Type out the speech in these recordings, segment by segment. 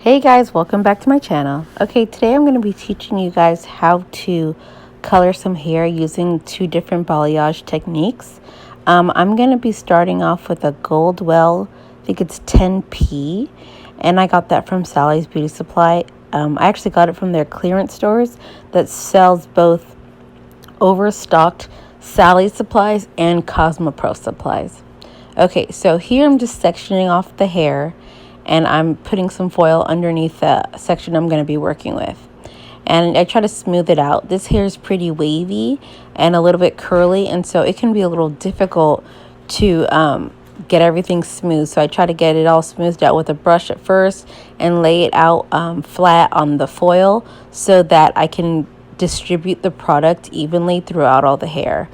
Hey guys, welcome back to my channel. Okay, today I'm going to be teaching you guys how to color some hair using two different balayage techniques. I'm going to be starting off with a gold well, I think it's 10p, and I got that from Sally's Beauty Supply. I actually got it from their clearance stores that sells both overstocked Sally's supplies and Cosmo Pro supplies. Okay, so here I'm just sectioning off the hair and I'm putting some foil underneath the section I'm going to be working with. And I try to smooth it out. This hair is pretty wavy and a little bit curly, and so it can be a little difficult to get everything smooth. So I try to get it all smoothed out with a brush at first and lay it out flat on the foil so that I can distribute the product evenly throughout all the hair.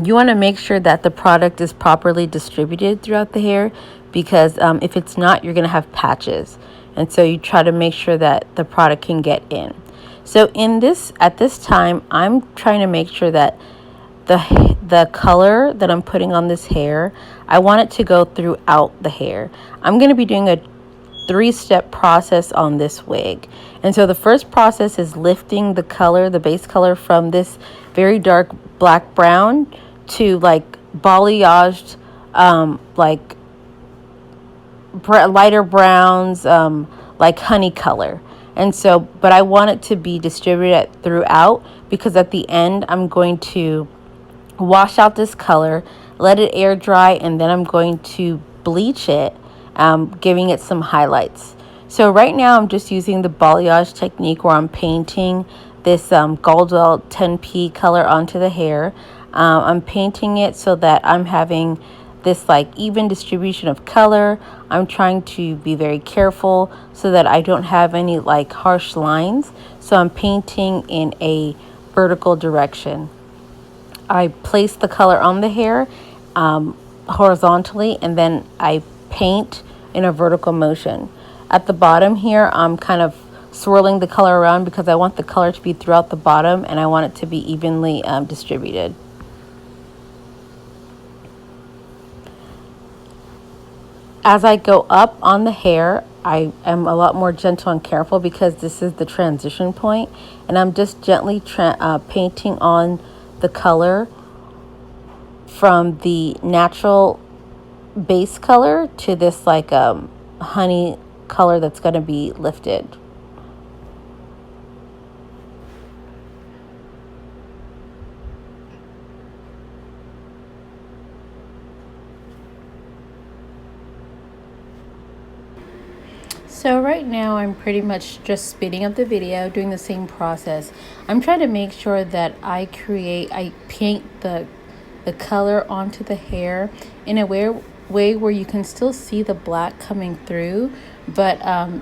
You want to make sure that the product is properly distributed throughout the hair, because if it's not, you're going to have patches. And so you try to make sure that the product can get in. So at this time, I'm trying to make sure that the color that I'm putting on this hair, I want it to go throughout the hair. I'm going to be doing a 3-step process on this wig. And so the first process is lifting the color, the base color, from this very dark black brown to like balayaged like lighter browns, like honey color. And so, but I want it to be distributed throughout, because at the end I'm going to wash out this color, let it air dry, and then I'm going to bleach it, giving it some highlights. So right now I'm just using the balayage technique where I'm painting this Goldwell 10p color onto the hair. I'm painting it so that I'm having this like even distribution of color. I'm trying to be very careful so that I don't have any like harsh lines. So I'm painting in a vertical direction. I place the color on the hair horizontally, and then I paint in a vertical motion. At the bottom here, I'm kind of swirling the color around because I want the color to be throughout the bottom and I want it to be evenly distributed. As I go up on the hair, I am a lot more gentle and careful because this is the transition point, and I'm just gently painting on the color from the natural base color to this like honey color that's going to be lifted. So right now I'm pretty much just speeding up the video, doing the same process. I'm trying to make sure that I paint the color onto the hair in a way where you can still see the black coming through, but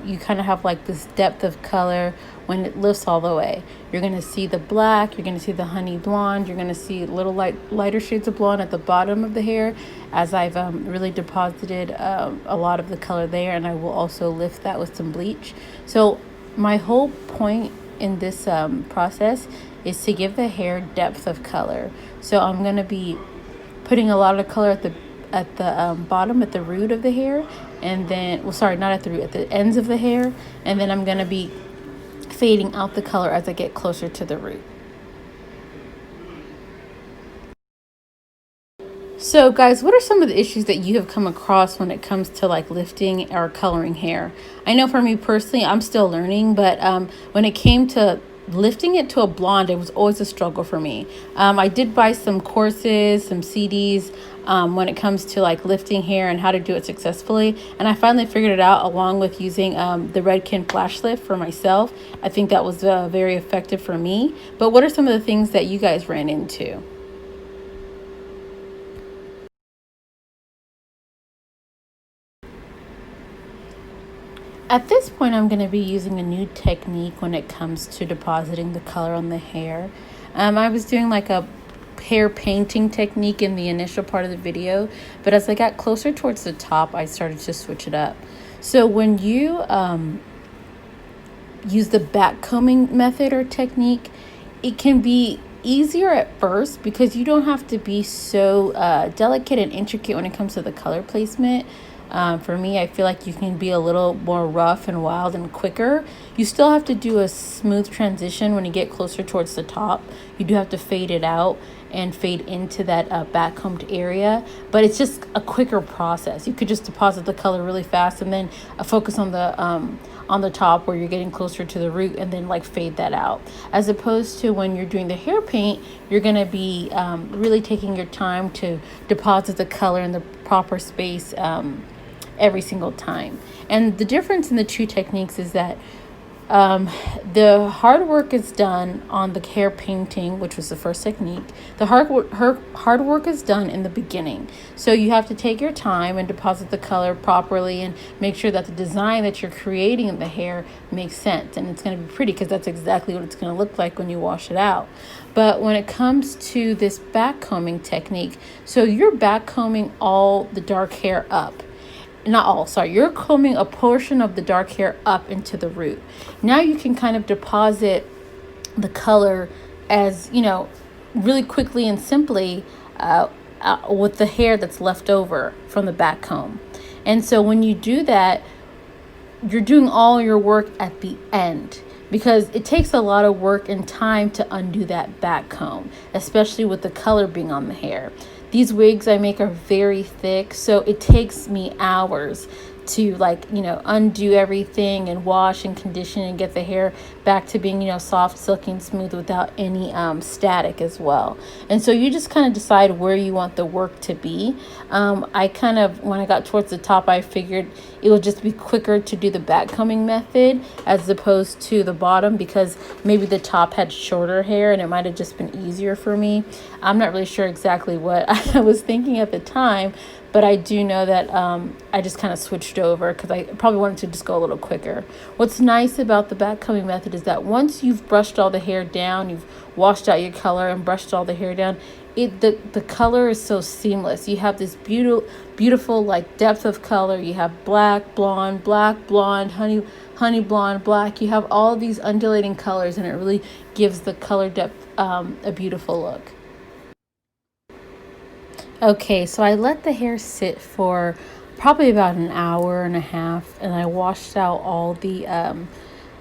you kind of have like this depth of color when it lifts all the way. You're going to see the black, you're going to see the honey blonde, you're going to see little lighter shades of blonde at the bottom of the hair as I've really deposited a lot of the color there, and I will also lift that with some bleach. So my whole point in this process is to give the hair depth of color. So I'm going to be putting a lot of color at the bottom, at the root of the hair, and then, well, sorry, not at the root, at the ends of the hair, and then I'm going to be fading out the color as I get closer to the root. So guys, what are some of the issues that you have come across when it comes to like lifting or coloring hair? I know for me personally, I'm still learning, but when it came to lifting it to a blonde, it was always a struggle for me. I did buy some courses, some CDs when it comes to like lifting hair and how to do it successfully, and I finally figured it out along with using the Redken flash lift for myself. I think that was very effective for me. But what are some of the things that you guys ran into? At this point, I'm going to be using a new technique when it comes to depositing the color on the hair. I was doing like a hair painting technique in the initial part of the video, but as I got closer towards the top, I started to switch it up. So when you use the back combing method or technique, it can be easier at first because you don't have to be so delicate and intricate when it comes to the color placement. For me, I feel like you can be a little more rough and wild and quicker. You still have to do a smooth transition when you get closer towards the top. You do have to fade it out and fade into that backcombed area, but it's just a quicker process. You could just deposit the color really fast and then focus on the top where you're getting closer to the root, and then like fade that out, as opposed to when you're doing the hair paint, you're going to be really taking your time to deposit the color in the proper space every single time. And the difference in the two techniques is that the hard work is done on the hair painting, which was the first technique. The hard work is done in the beginning. So you have to take your time and deposit the color properly and make sure that the design that you're creating in the hair makes sense. And it's going to be pretty, because that's exactly what it's going to look like when you wash it out. But when it comes to this backcombing technique, so you're backcombing all the dark hair up. Not all, sorry, you're combing a portion of the dark hair up into the root. Now you can kind of deposit the color, as you know, really quickly and simply with the hair that's left over from the back comb. And so when you do that, you're doing all your work at the end, because it takes a lot of work and time to undo that back comb, especially with the color being on the hair. These wigs I make are very thick, so it takes me hours to undo everything and wash and condition and get the hair back to being soft, silky, and smooth without any static as well. And so you just kind of decide where you want the work to be. I kind of, when I got towards the top, I figured it would just be quicker to do the back combing method as opposed to the bottom, because maybe the top had shorter hair and it might have just been easier for me. I'm not really sure exactly what I was thinking at the time, but I do know that I just kind of switched over because I probably wanted to just go a little quicker. What's nice about the back combing method is that once you've brushed all the hair down, you've washed out your color and brushed all the hair down, the color is so seamless. You have this beautiful like depth of color. You have black, blonde, honey blonde, black. You have all these undulating colors, and it really gives the color depth a beautiful look. Okay, so I let the hair sit for probably about an hour and a half, and I washed out all the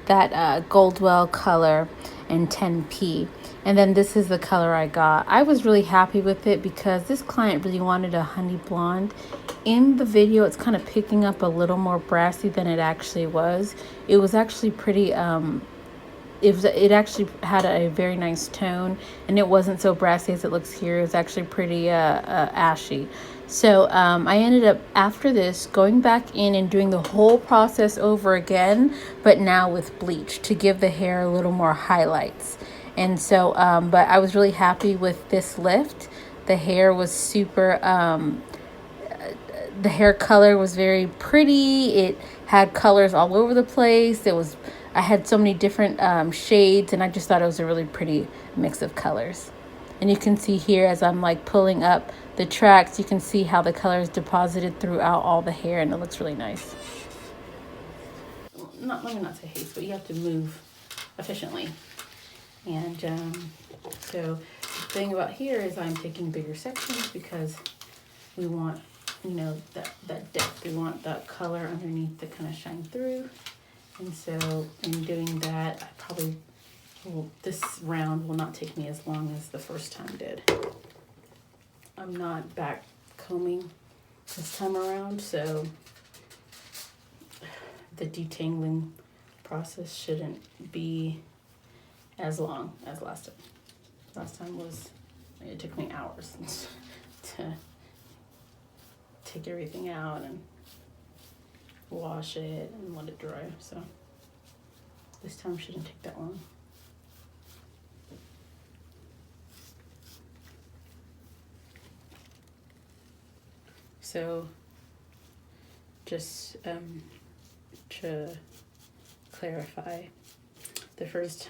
that Goldwell color and 10p. And then this is the color I got. I was really happy with it because this client really wanted a honey blonde. In the video, it's kind of picking up a little more brassy than it actually was. It was actually pretty it actually had a very nice tone, and it wasn't so brassy as it looks here. It was actually pretty ashy. So I ended up, after this, going back in and doing the whole process over again, but now with bleach to give the hair a little more highlights. And so but I was really happy with this lift. The hair was super the hair color was very pretty. It had colors all over the place. I had so many different shades, and I just thought it was a really pretty mix of colors. And you can see here, as I'm like pulling up the tracks, you can see how the color is deposited throughout all the hair, and it looks really nice. Let me not say haste, but you have to move efficiently. And so the thing about here is I'm taking bigger sections because we want, that depth. We want that color underneath to kind of shine through. And so in doing that, this round will not take me as long as the first time did. I'm not back combing this time around, so the detangling process shouldn't be as long as last time. Last time it took me hours to take everything out and wash it and let it dry. So this time shouldn't take that long. So just to clarify, the first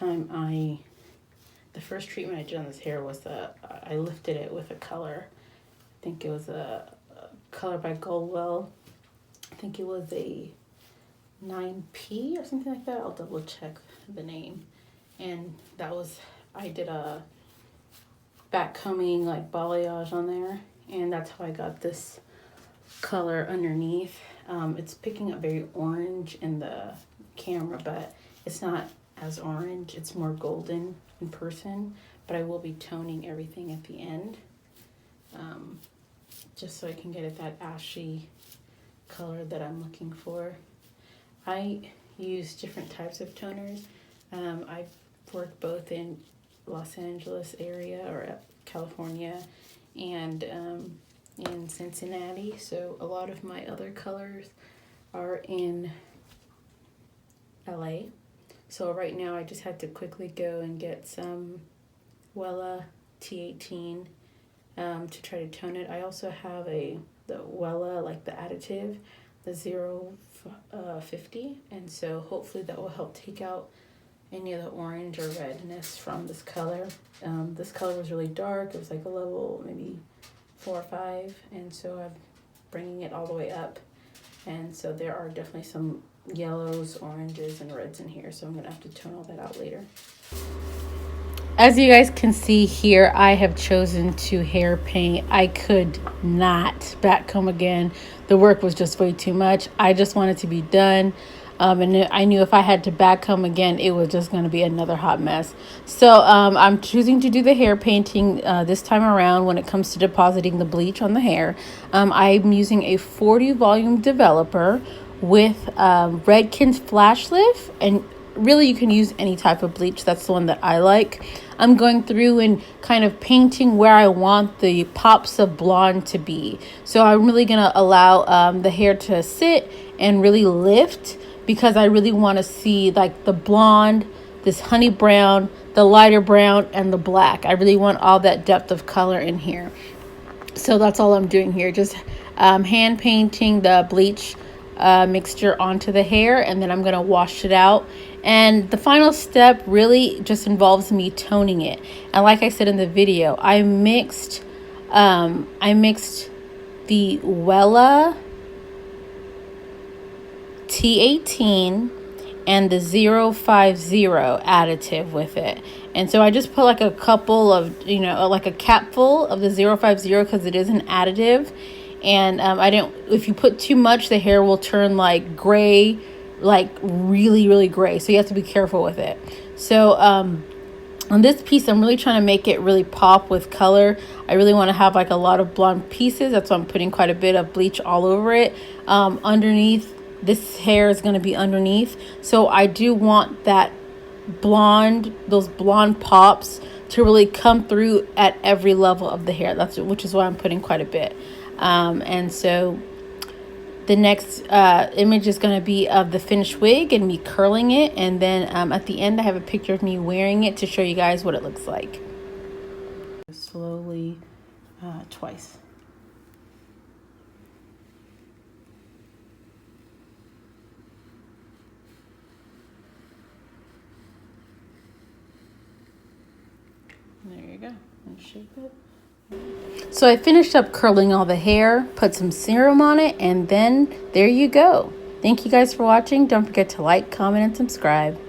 treatment I did on this hair was I lifted it with a color. I think it was a color by Goldwell. I think it was a 9p or something like that. I'll double check the name. And I did a back combing like balayage on there, and that's how I got this color underneath. It's picking up very orange in the camera, but it's not as orange. It's more golden in person, but I will be toning everything at the end, just so I can get at that ashy color that I'm looking for. I use different types of toners. I've worked both in Los Angeles area or California and in Cincinnati, so a lot of my other colors are in LA. So right now I just had to quickly go and get some Wella T18 to try to tone it. I also have the Wella, like the additive, the 050, and so hopefully that will help take out any of the orange or redness from this color. This color was really dark. It was like a level maybe 4 or 5, and so I'm bringing it all the way up, and so there are definitely some yellows, oranges, and reds in here, so I'm gonna have to tone all that out later. As you guys can see here, I have chosen to hair paint. I could not back comb again. The work was just way too much. I just wanted to be done. And I knew if I had to back comb again, it was just going to be another hot mess. So I'm choosing to do the hair painting this time around when it comes to depositing the bleach on the hair. I'm using a 40 volume developer with Redken's Flash Lift, and really you can use any type of bleach. That's the one that I like. I'm going through and kind of painting where I want the pops of blonde to be. So I'm really going to allow the hair to sit and really lift, because I really want to see like the blonde, this honey brown, the lighter brown, and the black. I really want all that depth of color in here. So that's all I'm doing here. Just hand painting the bleach mixture onto the hair, and then I'm going to wash it out. And the final step really just involves me toning it. And like I said in the video, I mixed the Wella T18 and the 050 additive with it. And so I just put like a couple of, like a capful of the 050 because it is an additive. And if you put too much, the hair will turn like gray, like really, really gray. So you have to be careful with it. So on this piece, I'm really trying to make it really pop with color. I really want to have like a lot of blonde pieces. That's why I'm putting quite a bit of bleach all over it. Underneath, this hair is going to be underneath. So I do want that those blonde pops to really come through at every level of the hair. Which is why I'm putting quite a bit. And so the next image is going to be of the finished wig and me curling it. And then at the end, I have a picture of me wearing it to show you guys what it looks like. Slowly, twice. There you go. And shape it. So I finished up curling all the hair, put some serum on it, and then there you go. Thank you guys for watching. Don't forget to like, comment, and subscribe.